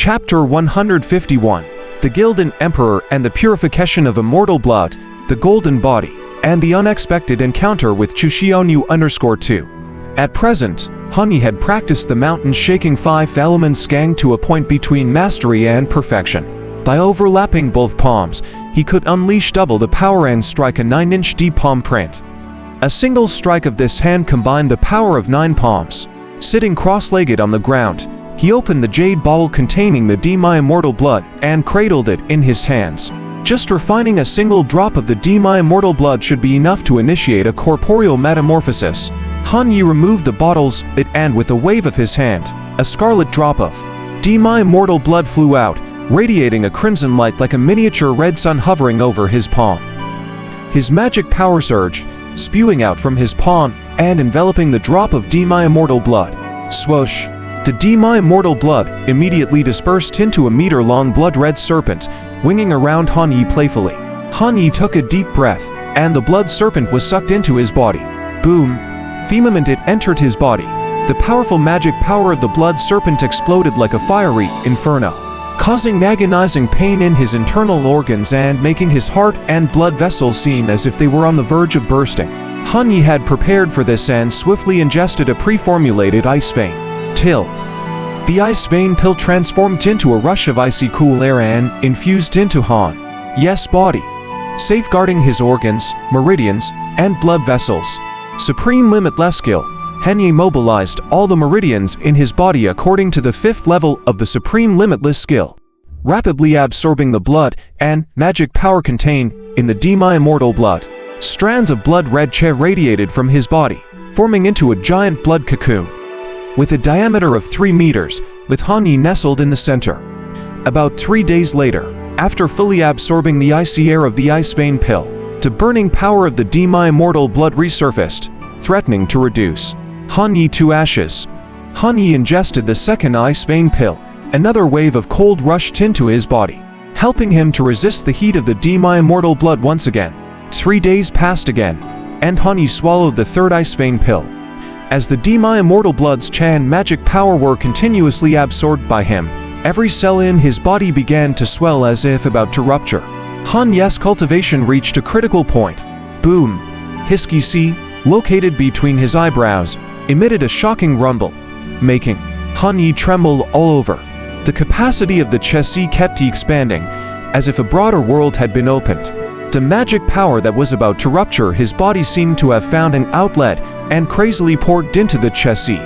Chapter 151. The Gilded Emperor and the Purification of Immortal Blood, the Golden Body, and the Unexpected Encounter with Chuxiaonu_2. At present, Hanyi had practiced the mountain-shaking 5 elements gang to a point between mastery and perfection. By overlapping both palms, he could unleash double the power and strike a 9-inch deep palm print. A single strike of this hand combined the power of 9 palms. Sitting cross-legged on the ground, he opened the jade bottle containing the Dima Immortal Blood and cradled it in his hands. Just refining a single drop of the Dima Immortal Blood should be enough to initiate a corporeal metamorphosis. Hanyi removed the bottle's lid and with a wave of his hand, a scarlet drop of Dima Immortal Blood flew out, radiating a crimson light like a miniature red sun hovering over his palm. His magic power surged, spewing out from his palm and enveloping the drop of Dima Immortal Blood. Swoosh! The Dima Immortal Blood immediately dispersed into a meter-long blood-red serpent, winging around Hanyi playfully. Hanyi took a deep breath, and the blood serpent was sucked into his body. Boom! The moment it entered his body, the powerful magic power of the blood serpent exploded like a fiery inferno, causing agonizing pain in his internal organs and making his heart and blood vessels seem as if they were on the verge of bursting. Hanyi had prepared for this and swiftly ingested a pre-formulated ice vein. Till the ice vein pill transformed into a rush of icy cool air and infused into Hanyi's body, safeguarding his organs, meridians, and blood vessels. Supreme limitless skill. Hanyi mobilized all the meridians in his body according to the 5th level of the supreme limitless skill, rapidly absorbing the blood and magic power contained in the Dima Immortal Blood. Strands of blood red chi radiated from his body, forming into a giant blood cocoon with a diameter of 3 meters, with Hanyi nestled in the center. About 3 days later, after fully absorbing the icy air of the ice vein pill, the burning power of the Dima Immortal Blood resurfaced, threatening to reduce Hanyi to ashes. Hanyi ingested the second ice vein pill. Another wave of cold rushed into his body, helping him to resist the heat of the Dima Immortal Blood once again. 3 days passed again, and Hanyi swallowed the third ice vein pill. As the Dima Immortal Blood's Chan magic power were continuously absorbed by him, every cell in his body began to swell as if about to rupture. Hanyi's cultivation reached a critical point. Boom! His Qi, located between his eyebrows, emitted a shocking rumble, making Hanyi tremble all over. The capacity of the Qi kept expanding, as if a broader world had been opened. The magic power that was about to rupture his body seemed to have found an outlet and crazily poured into the Qi.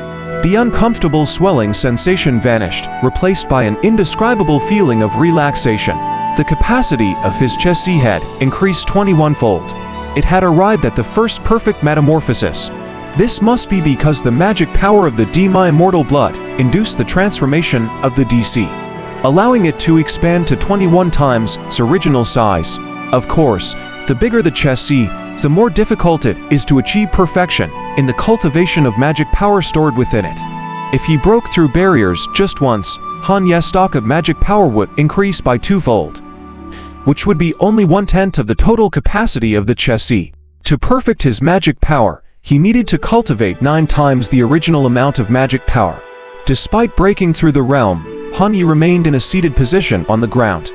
The uncomfortable swelling sensation vanished, replaced by an indescribable feeling of relaxation. The capacity of his Qi had increased 21-fold. It had arrived at the first perfect metamorphosis. This must be because the magic power of the Dima Immortal Blood induced the transformation of the DC, allowing it to expand to 21 times its original size. Of course, the bigger the Qi, the more difficult it is to achieve perfection in the cultivation of magic power stored within it. If he broke through barriers just once, Hanyi's stock of magic power would increase by 2-fold, which would be only 1/10 of the total capacity of the Qi. To perfect his magic power, he needed to cultivate 9 times the original amount of magic power. Despite breaking through the realm, Hanyi remained in a seated position on the ground,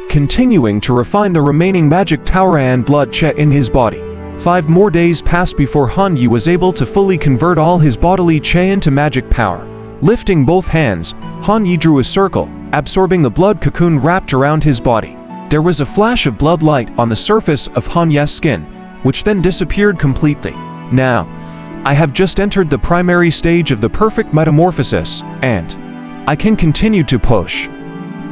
continuing to refine the remaining magic power and blood Qi in his body. 5 more days passed before Hanyi was able to fully convert all his bodily Qi into magic power. Lifting both hands, Hanyi drew a circle, absorbing the blood cocoon wrapped around his body. There was a flash of blood light on the surface of Hanyi's skin, which then disappeared completely. Now, I have just entered the primary stage of the perfect metamorphosis, and I can continue to push.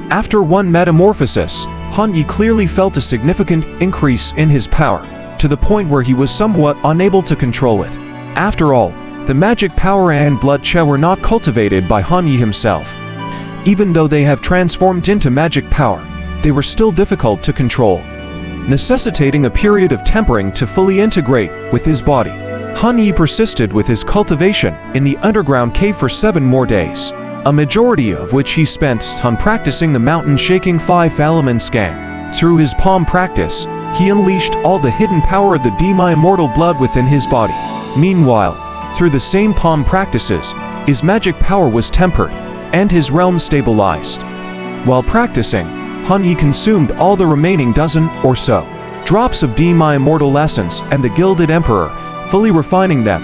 After one metamorphosis, Hanyi clearly felt a significant increase in his power, to the point where he was somewhat unable to control it. After all, the magic power and blood Qi were not cultivated by Hanyi himself. Even though they have transformed into magic power, they were still difficult to control, necessitating a period of tempering to fully integrate with his body. Hanyi persisted with his cultivation in the underground cave for 7 more days, a majority of which he spent on practicing the mountain-shaking 5 elements gang. Through his palm practice, he unleashed all the hidden power of the Dima Immortal Blood within his body. Meanwhile, through the same palm practices, his magic power was tempered, and his realm stabilized. While practicing, Han Yi consumed all the remaining dozen or so drops of demi-immortal essence and the Gilded Emperor, fully refining them.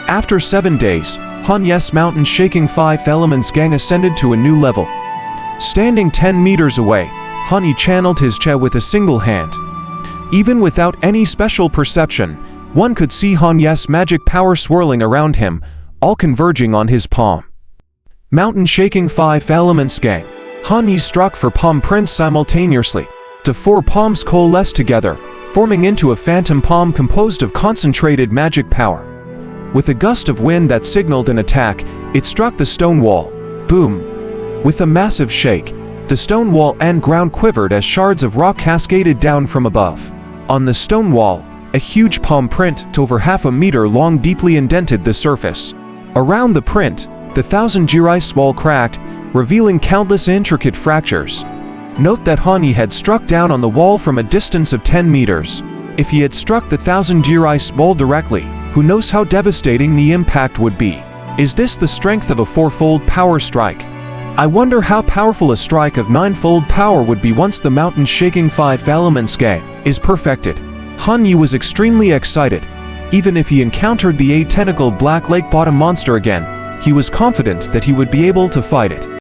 After 7 days, Han Yi's mountain-shaking 5 elements gang ascended to a new level. Standing 10 meters away, Han Yi channeled his Che with a single hand. Even without any special perception, one could see Han Yi's magic power swirling around him, all converging on his palm. Mountain-shaking 5 elements gang. Han Yi struck for palm prints simultaneously. The 4 palms coalesced together, forming into a phantom palm composed of concentrated magic power. With a gust of wind that signaled an attack, it struck the stone wall. Boom! With a massive shake, the stone wall and ground quivered as shards of rock cascaded down from above. On the stone wall, a huge palm print, over half a meter long, deeply indented the surface. Around the print, the 1,000 jirai wall cracked, revealing countless intricate fractures. Note that Han Yi had struck down on the wall from a distance of 10 meters. If he had struck the 1,000 jirai wall directly, who knows how devastating the impact would be. Is this the strength of a 4-fold power strike? I wonder how powerful a strike of 9-fold power would be once the mountain-shaking 5 elements gang is perfected. Han Yi was extremely excited. Even if he encountered the 8-tentacled black lake bottom monster again, he was confident that he would be able to fight it.